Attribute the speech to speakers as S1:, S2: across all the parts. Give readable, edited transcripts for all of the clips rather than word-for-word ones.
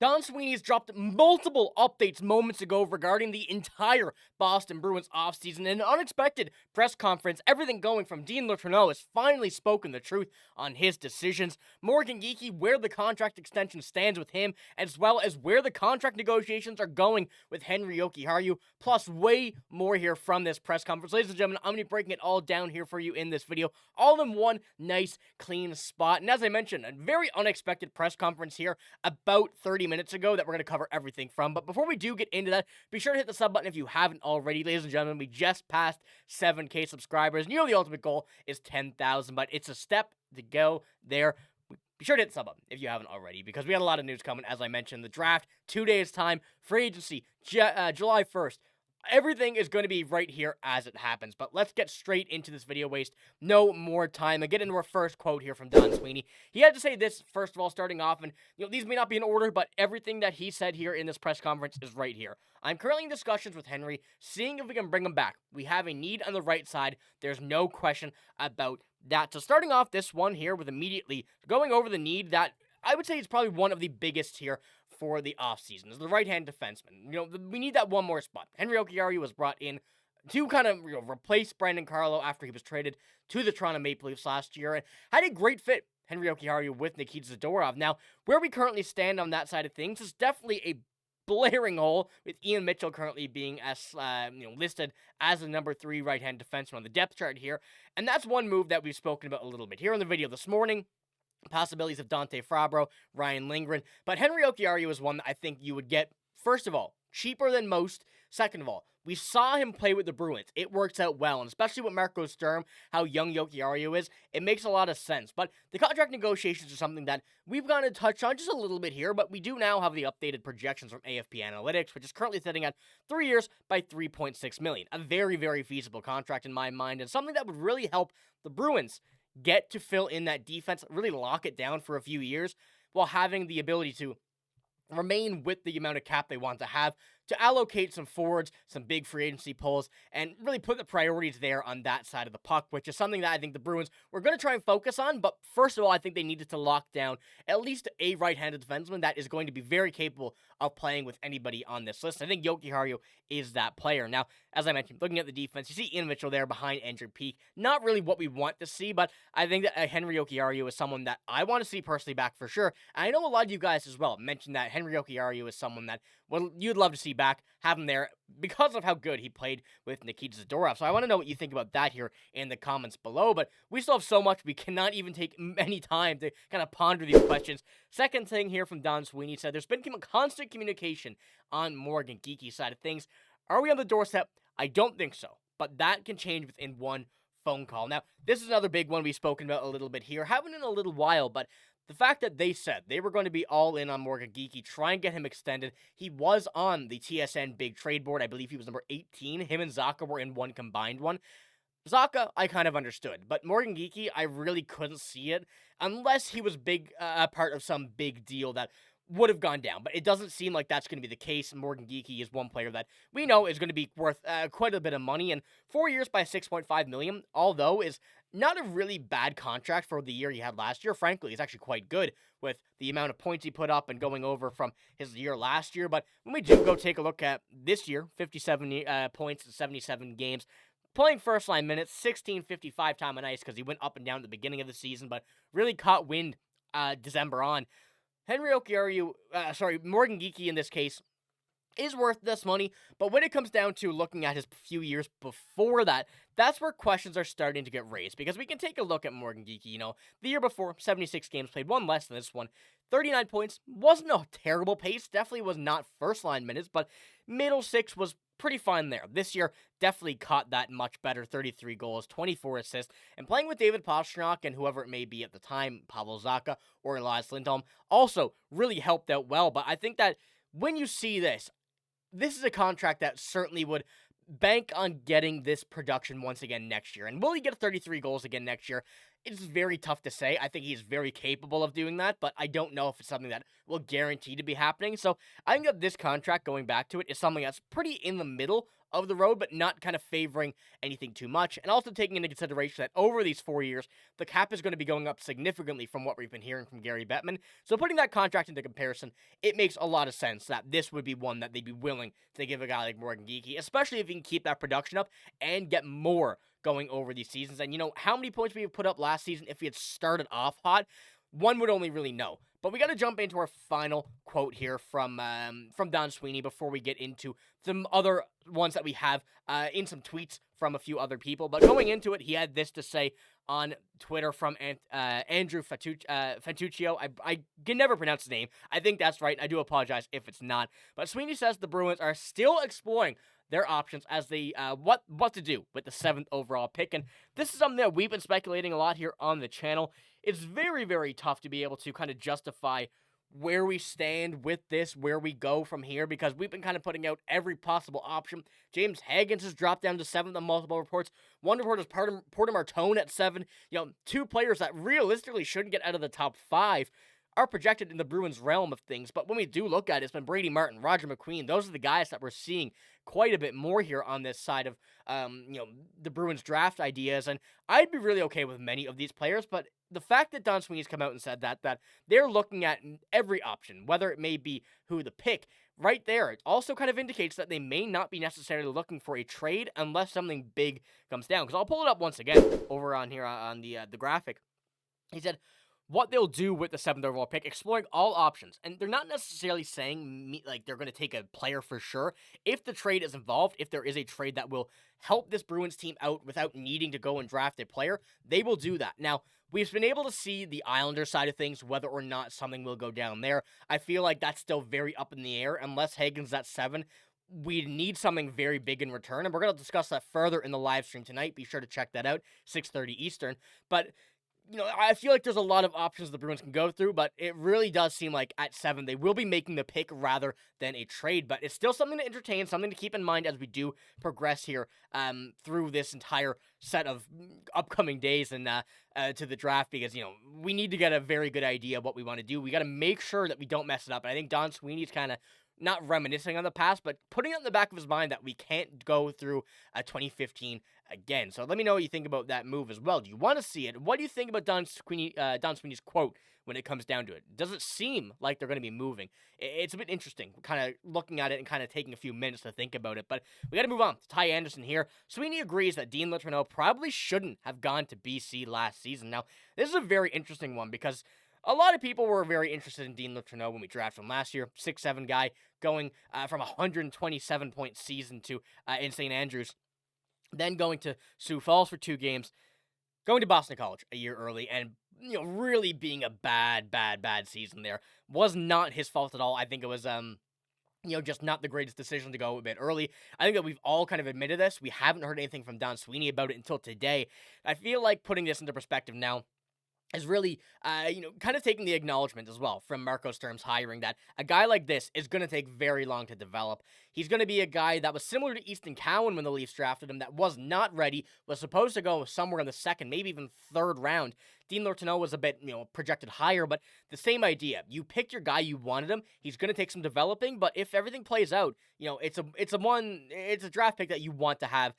S1: Don Sweeney's dropped multiple updates moments ago regarding the entire Boston Bruins offseason. In an unexpected press conference, everything going from Dean Letourneau has finally spoken the truth on his decisions. Morgan Geekie, where the contract extension stands with him, as well as where the contract negotiations are going with Henri Jokiharju, plus way more here from this press conference. Ladies and gentlemen, I'm going to be breaking it all down here for you in this video, all in one nice, clean spot. And as I mentioned, a very unexpected press conference here about 30 minutes ago that we're going to cover everything from. But before we do get into that, be sure to hit the sub button if you haven't already. Ladies and gentlemen, we just passed 7K subscribers. You know the ultimate goal is 10,000, but it's a step to go there. Be sure to hit the sub button if you haven't already, because we had a lot of news coming, as I mentioned. The draft, 2 days time, free agency, July 1st. Everything is going to be right here as it happens, but let's get straight into this video, waste no more time, and get into our first quote here from Don Sweeney. He had to say this, first of all, starting off, and these may not be in order, but everything that he said here in this press conference is right here. I'm currently in discussions with Henri, seeing if we can bring him back. We have a need on the right side. There's no question about that. So starting off this one here with immediately going over the need that I would say is probably one of the biggest here for the offseason, is the right-hand defenseman. We need that one more spot. Henri Jokiharju was brought in to kind of replace Brandon Carlo after he was traded to the Toronto Maple Leafs last year, and had a great fit, Henri Jokiharju, with Nikita Zadorov. Now, where we currently stand on that side of things is definitely a blaring hole, with Ian Mitchell currently being as listed as the number 3 right-hand defenseman on the depth chart here, and that's one move that we've spoken about a little bit here in the video this morning. Possibilities of Dante Fabro, Ryan Lindgren, but Henri Jokiharju is one that I think you would get, first of all, cheaper than most. Second of all, we saw him play with the Bruins. It works out well, and especially with Marco Sturm, how young Jokiharju is, it makes a lot of sense. But the contract negotiations are something that we've got to touch on just a little bit here, but we do now have the updated projections from AFP Analytics, which is currently sitting at 3 years by $3.6 million. A very, very feasible contract in my mind, and something that would really help the Bruins get to fill in that defense, really lock it down for a few years, while having the ability to remain with the amount of cap they want to have, to allocate some forwards, some big free agency pulls, and really put the priorities there on that side of the puck, which is something that I think the Bruins were going to try and focus on. But first of all, I think they needed to lock down at least a right-handed defenseman that is going to be very capable of playing with anybody on this list. I think Jokiharju is that player. Now, as I mentioned, looking at the defense, you see Ian Mitchell there behind Andrew Peeke. Not really what we want to see, but I think that Henri Jokiharju is someone that I want to see personally back for sure. And I know a lot of you guys as well mentioned that Henri Jokiharju is someone that you'd love to see back, have him there because of how good he played with Nikita Zadorov. So I want to know what you think about that here in the comments below. But we still have so much, we cannot even take any time to kind of ponder these questions. Second thing here from Don Sweeney said, there's been constant communication on Morgan Geekie's side of things. Are we on the doorstep? I don't think so, but that can change within one phone call. Now, this is another big one we've spoken about a little bit here. Haven't in a little while, but the fact that they said they were going to be all in on Morgan Geekie, try and get him extended. He was on the TSN big trade board. I believe he was number 18. Him and Zacha were in one combined one. Zacha, I kind of understood, but Morgan Geekie, I really couldn't see it unless he was part of some big deal that would have gone down, but it doesn't seem like that's going to be the case. Morgan Geekie is one player that we know is going to be worth quite a bit of money, and 4 years by $6.5 million, although is not a really bad contract for the year he had last year. Frankly, it's actually quite good with the amount of points he put up and going over from his year last year. But when we do go take a look at this year, 57 points in 77 games, playing first-line minutes, 16.55 time on ice because he went up and down at the beginning of the season, but really caught wind December on. Henri Jokiharju, Morgan Geekie in this case, is worth this money, but when it comes down to looking at his few years before that, that's where questions are starting to get raised, because we can take a look at Morgan Geekie. The year before, 76 games played, one less than this one, 39 points, wasn't a terrible pace, definitely was not first-line minutes, but middle six was pretty fine there. This year, definitely caught that much better, 33 goals, 24 assists, and playing with David Pastrnak and whoever it may be at the time, Pavel Zacha or Elias Lindholm, also really helped out well. But I think that when you see this is a contract that certainly would bank on getting this production once again next year. And will he get 33 goals again next year? It's very tough to say. I think he's very capable of doing that, but I don't know if it's something that will guarantee to be happening. So I think that this contract, going back to it, is something that's pretty in the middle of the road, but not kind of favoring anything too much. And also taking into consideration that over these 4 years, the cap is going to be going up significantly from what we've been hearing from Gary Bettman. So putting that contract into comparison, it makes a lot of sense that this would be one that they'd be willing to give a guy like Morgan Geekie, especially if he can keep that production up and get more going over these seasons. And how many points we have put up last season if he had started off hot? One would only really know. But we got to jump into our final quote here from Don Sweeney before we get into some other ones that we have in some tweets from a few other people. But going into it, he had this to say on Twitter from Andrew Fatuccio. I can never pronounce his name. I think that's right. I do apologize if it's not. But Sweeney says the Bruins are still exploring their options as they what to do with the 7th overall pick. And this is something that we've been speculating a lot here on the channel. It's very, very tough to be able to kind of justify where we stand with this, where we go from here, because we've been kind of putting out every possible option. James Hagens has dropped down to 7th on multiple reports. One report is Porter Martone at 7. 2 players that realistically shouldn't get out of the top 5 are projected in the Bruins realm of things. But when we do look at it, it's been Brady Martin, Roger McQueen. Those are the guys that we're seeing quite a bit more here on this side of, the Bruins draft ideas. And I'd be really okay with many of these players, but the fact that Don Sweeney's come out and said that they're looking at every option, whether it may be who the pick, right there, it also kind of indicates that they may not be necessarily looking for a trade unless something big comes down. Because I'll pull it up once again over on here on the graphic. He said what they'll do with the 7th overall pick, exploring all options. And they're not necessarily saying like they're going to take a player for sure. If the trade is involved, if there is a trade that will help this Bruins team out without needing to go and draft a player, they will do that. Now, we've been able to see the Islanders side of things, whether or not something will go down there. I feel like that's still very up in the air. Unless Hagen's at 7, we need something very big in return. And we're going to discuss that further in the live stream tonight. Be sure to check that out, 6:30 Eastern. But I feel like there's a lot of options the Bruins can go through, but it really does seem like at 7, they will be making the pick rather than a trade. But it's still something to entertain, something to keep in mind as we do progress here through this entire set of upcoming days and to the draft, because, we need to get a very good idea of what we want to do. We got to make sure that we don't mess it up. And I think Don Sweeney's kind of not reminiscing on the past, but putting it in the back of his mind that we can't go through 2015 again. So let me know what you think about that move as well. Do you want to see it? What do you think about Don Sweeney's quote when it comes down to it? Does it seem like they're going to be moving? It's a bit interesting, kind of looking at it and kind of taking a few minutes to think about it. But we got to move on to Ty Anderson here. Sweeney agrees that Dean Letourneau probably shouldn't have gone to BC last season. Now, this is a very interesting one because a lot of people were very interested in Dean Letourneau when we drafted him last year. 6'7" guy going from a 127-point season to in St. Andrews, then going to Sioux Falls for 2 games, going to Boston College a year early, and really being a bad season there. Was not his fault at all. I think it was just not the greatest decision to go a bit early. I think that we've all kind of admitted this. We haven't heard anything from Don Sweeney about it until today. I feel like putting this into perspective now is really, kind of taking the acknowledgement as well from Marco Sturm's hiring that a guy like this is going to take very long to develop. He's going to be a guy that was similar to Easton Cowan when the Leafs drafted him, that was not ready, was supposed to go somewhere in the 2nd, maybe even 3rd round. Dean Letourneau was a bit, projected higher, but the same idea. You picked your guy, you wanted him, he's going to take some developing, but if everything plays out, it's a draft pick that you want to have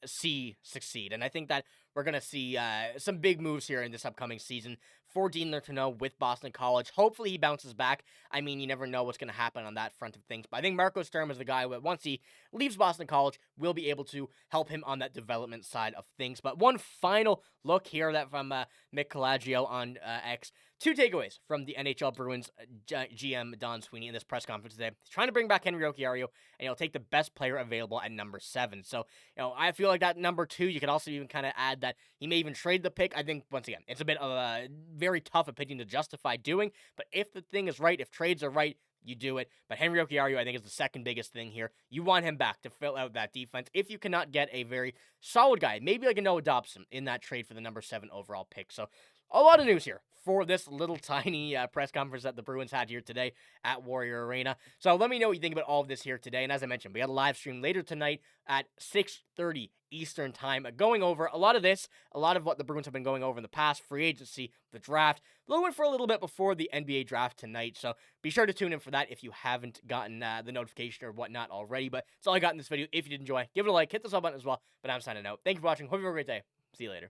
S1: see succeed. And I think that we're going to see some big moves here in this upcoming season for Dean Letourneau with Boston College. Hopefully he bounces back. I mean, you never know what's going to happen on that front of things. But I think Marco Sturm is the guy that once he leaves Boston College, will be able to help him on that development side of things. But one final look here that from Mick Calaggio on X. 2 takeaways from the NHL Bruins GM Don Sweeney in this press conference today. He's trying to bring back Henri Jokiharju, and he'll take the best player available at number 7. So, I feel like that number 2, you could also even kind of add that he may even trade the pick. I think, once again, it's a bit of a very tough opinion to justify doing, but if the thing is right, if trades are right, you do it. But Henri Jokiharju, I think, is the second biggest thing here. You want him back to fill out that defense. If you cannot get a very solid guy, maybe like a Noah Dobson in that trade for the number 7 overall pick. So a lot of news here for this little tiny press conference that the Bruins had here today at Warrior Arena. So let me know what you think about all of this here today. And as I mentioned, we got a live stream later tonight at 6:30 Eastern Time, going over a lot of this, a lot of what the Bruins have been going over in the past, free agency, the draft, going for a little bit before the NBA draft tonight. So be sure to tune in for that if you haven't gotten the notification or whatnot already. But that's all I got in this video. If you did enjoy, give it a like, hit the sub button as well. But I'm signing out. Thank you for watching. Hope you have a great day. See you later.